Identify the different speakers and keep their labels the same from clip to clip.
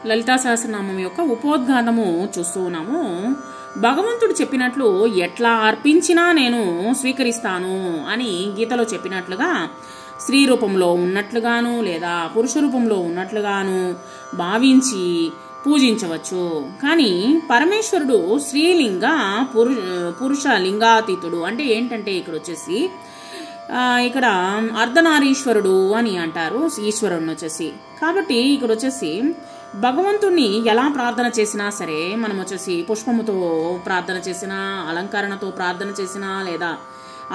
Speaker 1: లలితా సహస్రనామం యొక్క ఉపోద్ఘాతము చూస్తూ ఉన్నాము. భగవంతుడు చెప్పినట్లు ఎట్లా అర్పించినా నేను స్వీకరిస్తాను అని గీతలో చెప్పినట్లుగా స్త్రీ రూపంలో ఉన్నట్లుగాను లేదా పురుష రూపంలో ఉన్నట్లుగాను భావించి పూజించవచ్చు. కానీ పరమేశ్వరుడు స్త్రీలింగ పురుష లింగాతీతుడు. అంటే ఏంటంటే ఇక్కడ వచ్చేసి ఇక్కడ అర్ధనారీశ్వరుడు అని అంటారు ఈశ్వరుడిని వచ్చేసి. కాబట్టి ఇక్కడ వచ్చేసి భగవంతుణ్ణి ఎలా ప్రార్థన చేసినా సరే, మనం వచ్చేసి పుష్పముతో ప్రార్థన చేసినా, అలంకరణతో ప్రార్థన చేసినా, లేదా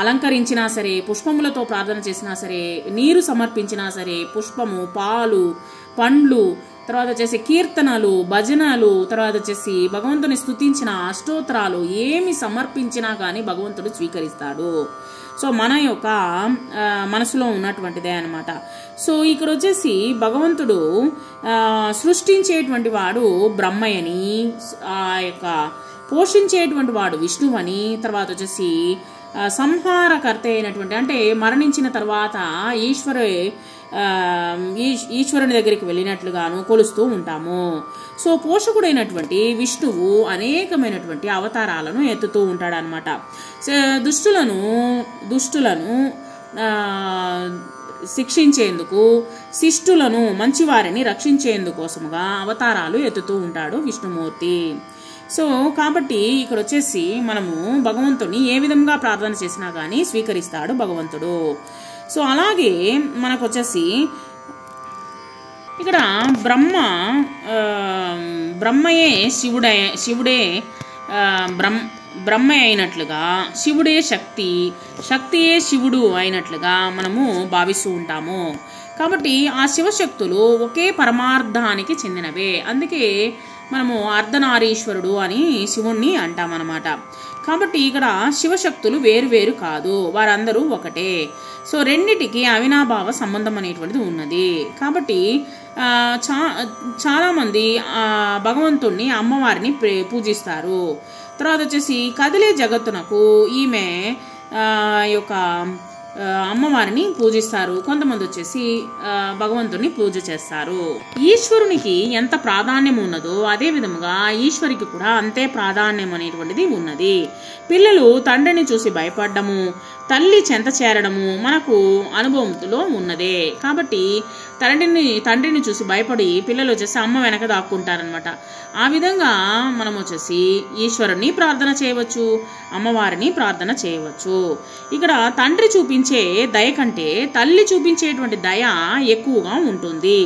Speaker 1: అలంకరించినా సరే, పుష్పములతో ప్రార్థన చేసినా సరే, నీరు సమర్పించినా సరే, పుష్పము, పాలు, పండ్లు, తర్వాత వచ్చేసి కీర్తనలు, భజనలు, తర్వాత వచ్చేసి భగవంతుని స్తుతించిన అష్టోత్తరాలు ఏమి సమర్పించినా కానీ భగవంతుడు స్వీకరిస్తాడు. సో మన యొక్క మనసులో ఉన్నటువంటిదే అనమాట. సో ఇక్కడ వచ్చేసి భగవంతుడు సృష్టించేటువంటి వాడు బ్రహ్మయని, ఆ యొక్క పోషించేటువంటి వాడు విష్ణువని, తర్వాత వచ్చేసి సంహారకర్త అయినటువంటి, అంటే మరణించిన తర్వాత ఈశ్వరుని దగ్గరికి వెళ్ళినట్లుగాను కొలుస్తూ ఉంటాము. సో పోషకుడైనటువంటి విష్ణువు అనేకమైనటువంటి అవతారాలను ఎత్తుతూ ఉంటాడనమాట. దుష్టులను శిక్షించేందుకు, శిష్టులను మంచివారిని రక్షించేందుకోసముగా అవతారాలు ఎత్తుతూ ఉంటాడు విష్ణుమూర్తి. సో కాబట్టి ఇక్కడ వచ్చేసి మనము భగవంతుని ఏ విధంగా ప్రార్థన చేసినా కానీ స్వీకరిస్తాడు భగవంతుడు. సో అలాగే మనకు వచ్చేసి ఇక్కడ బ్రహ్మయే శివుడే బ్రహ్మ అయినట్లుగా, శివుడే శక్తియే శివుడు అయినట్లుగా మనము భావిస్తూ ఉంటాము. కాబట్టి ఆ శివశక్తులు ఒకే పరమార్థానికి చెందినవే. అందుకే మనము అర్ధనారీశ్వరుడు అని శివుణ్ణి అంటామన్నమాట. కాబట్టి ఇక్కడ శివశక్తులు వేరు కాదు, వారందరూ ఒకటే. సో రెండిటికి అవినాభావ సంబంధం అనేటువంటిది ఉన్నది. కాబట్టి చాలామంది భగవంతుణ్ణి, అమ్మవారిని పూజిస్తారు. తర్వాత వచ్చేసి కదిలే జగత్తునకు ఈమె యొక్క అమ్మవారిని పూజిస్తారు. కొంతమంది వచ్చేసి భగవంతుని పూజ చేస్తారు. ఈశ్వరునికి ఎంత ప్రాధాన్యం ఉన్నదో అదే విధముగా ఈశ్వరికి కూడా అంతే ప్రాధాన్యం అనేటువంటిది ఉన్నది. పిల్లలు తండ్రిని చూసి భయపడము, తల్లి చెంత చేరడము మనకు అనుభవంలో ఉన్నదే. కాబట్టి తండ్రిని చూసి భయపడి పిల్లలు వచ్చేసి అమ్మ వెనక దాక్కుంటారనమాట. ఆ విధంగా మనం వచ్చేసి ఈశ్వరుని ప్రార్థన చేయవచ్చు, అమ్మవారిని ప్రార్థన చేయవచ్చు. ఇక్కడ తండ్రి చూపించే దయ కంటే తల్లి చూపించేటువంటి దయ ఎక్కువగా ఉంటుంది.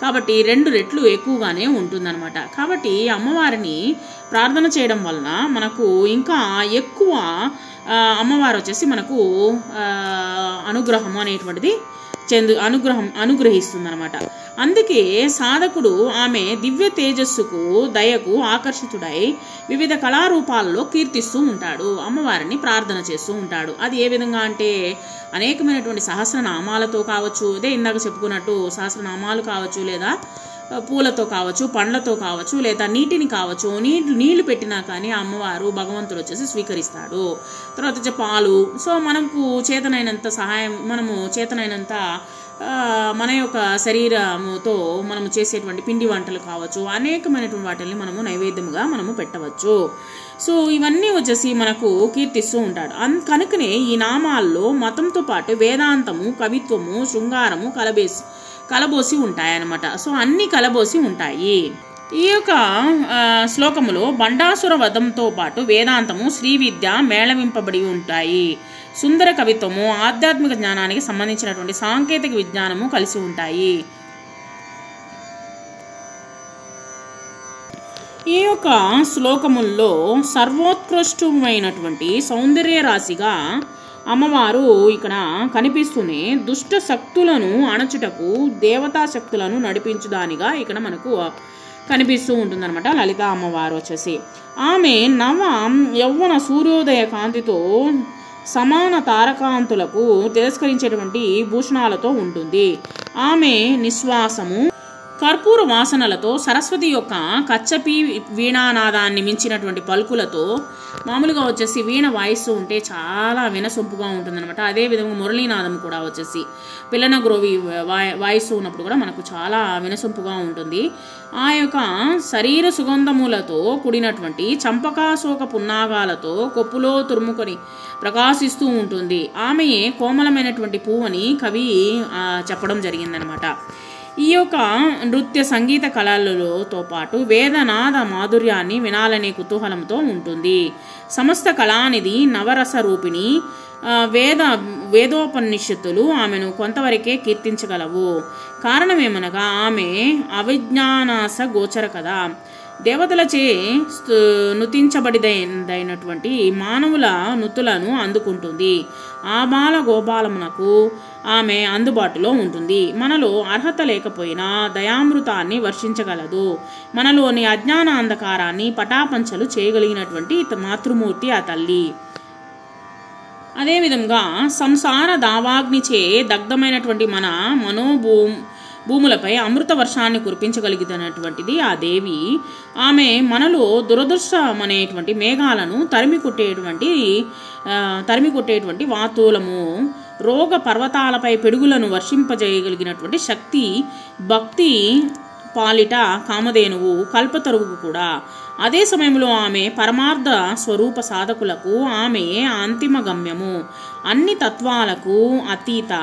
Speaker 1: కాబట్టి 2 రెట్లు ఎక్కువగానే ఉంటుందన్నమాట. కాబట్టి అమ్మవారిని ప్రార్థన చేయడం వలన మనకు ఇంకా ఎక్కువ అమ్మవారు వచ్చేసి మనకు అనుగ్రహం అనేటువంటిది అనుగ్రహిస్తుంది అనమాట. అందుకే సాధకుడు ఆమె దివ్య తేజస్సుకు, దయకు ఆకర్షితుడై వివిధ కళారూపాల్లో కీర్తిస్తూ ఉంటాడు, అమ్మవారిని ప్రార్థన చేస్తూ ఉంటాడు. అది ఏ విధంగా అంటే అనేకమైనటువంటి సహస్రనామాలతో కావచ్చు, అదే ఇందాక చెప్పుకున్నట్టు సహస్రనామాలు కావచ్చు, లేదా పూలతో కావచ్చు, పండ్లతో కావచ్చు, లేదా నీటిని కావచ్చు. నీళ్లు పెట్టినా కానీ అమ్మవారు భగవంతుడు వచ్చేసి స్వీకరిస్తాడు. తర్వాత వచ్చే పాలు. సో మనకు చేతనైనంత సహాయం, మనము చేతనైనంత మన యొక్క శరీరముతో మనము చేసేటువంటి పిండి వంటలు కావచ్చు, అనేకమైనటువంటి వాటిని మనము నైవేద్యముగా మనము పెట్టవచ్చు. సో ఇవన్నీ వచ్చేసి మనకు కీర్తిస్తూ ఉంటాడు. కనుకనే ఈ నామాల్లో మతంతో పాటు వేదాంతము, కవిత్వము, శృంగారము కలబోసి ఉంటాయన్నమాట. సో అన్ని కలబోసి ఉంటాయి. ఈ యొక్క శ్లోకములో బండాసుర వధంతో పాటు వేదాంతము, శ్రీ విద్య మేళవింపబడి ఉంటాయి. సుందర కవిత్వము, ఆధ్యాత్మిక జ్ఞానానికి సంబంధించినటువంటి సాంకేతిక విజ్ఞానము కలిసి ఉంటాయి. ఈ యొక్క శ్లోకముల్లో సర్వోత్కృష్టమైనటువంటి సౌందర్య రాశిగా అమ్మవారు ఇక్కడ కనిపిస్తూనే దుష్ట శక్తులను అణచుటకు దేవతా శక్తులను నడిపించుదానిగా ఇక్కడ మనకు కనిపిస్తూ ఉంటుందన్నమాట లలిత అమ్మవారు వచ్చేసి. ఆమె యవ్వన సూర్యోదయ కాంతితో సమాన తారకాంతులకు తిరస్కరించేటువంటి భూషణాలతో ఉంటుంది. ఆమె నిశ్వాసము కర్పూర వాసనలతో సరస్వతి యొక్క కచ్చపి వీణానాదాన్ని మించినటువంటి పలుకులతో మామూలుగా వచ్చేసి వీణ వాయిస్తూ ఉంటే చాలా వినసొంపుగా ఉంటుందన్నమాట. అదేవిధంగా మురళీనాదం కూడా వచ్చేసి పిల్లన గ్రోవి వాయిస్తూ ఉన్నప్పుడు కూడా మనకు చాలా వినసొంపుగా ఉంటుంది. ఆ యొక్క శరీర సుగంధములతో కూడినటువంటి చంపకాశోక పున్నాగాలతో కొప్పులో తురుముకొని ప్రకాశిస్తూ ఉంటుంది. ఆమెయే కోమలమైనటువంటి పువ్వని కవి చెప్పడం జరిగిందనమాట. ఈ యొక్క నృత్య సంగీత కళలతో పాటు వేదనాద మాధుర్యాన్ని వినాలనే కుతూహలంతో ఉంటుంది. సమస్త కళానిధి నవరస రూపిణి వేదోపనిషత్తులు ఆమెను కొంతవరకే కీర్తించగలవు. కారణమేమనగా ఆమె అవిజ్ఞానాస గోచర కదా. దేవతలచే నుతించబడిదైనటువంటి మానవుల నుతులను అందుకుంటుంది. ఆ బాల గోపాలమునకు ఆమె అందుబాటులో ఉంటుంది. మనలో అర్హత లేకపోయినా దయామృతాన్ని వర్షించగలదు. మనలోని అజ్ఞాన అంధకారాన్ని పటాపంచలు చేయగలిగినటువంటి మాతృమూర్తి ఆ తల్లి. అదేవిధంగా సంసార దావాగ్నిచే దగ్ధమైనటువంటి మన భూములపై అమృత వర్షాన్ని కురిపించగలిగినటువంటిది ఆ దేవి. ఆమె మనలో దురదృష్టమనేటువంటి మేఘాలను తరిమి కొట్టేటువంటి వాతులము, రోగ పర్వతాలపై పిడుగులను వర్షింపజేయగలిగినటువంటి శక్తి, భక్తి పాలిట కామధేనువు, కల్పతరువు కూడా. అదే సమయంలో ఆమె పరమార్థ స్వరూప సాధకులకు ఆమె అంతిమ గమ్యము. అన్ని తత్వాలకు అతీత,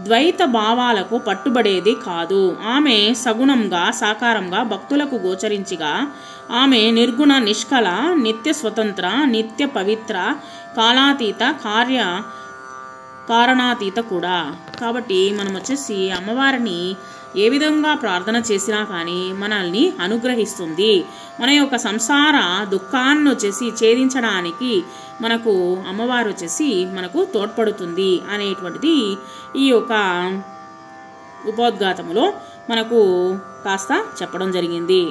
Speaker 1: ద్వైత భావాలకు పట్టుబడేది కాదు. ఆమె సగుణంగా సాకారంగా భక్తులకు గోచరించిగా ఆమె నిర్గుణ, నిష్కల, నిత్య స్వతంత్ర, నిత్య పవిత్ర, కాలాతీత, కారణాతీత కూడా. కాబట్టి మనం వచ్చేసి అమ్మవారిని ఏ విధంగా ప్రార్థన చేసినా కానీ మనల్ని అనుగ్రహిస్తుంది. మన యొక్క సంసార దుఃఖాన్ని వచ్చేసి ఛేదించడానికి మనకు అమ్మవారు వచ్చేసి మనకు తోడ్పడుతుంది అనేటువంటిది ఈ యొక్క ఉపోద్ఘాతములో మనకు కాస్త చెప్పడం జరిగింది.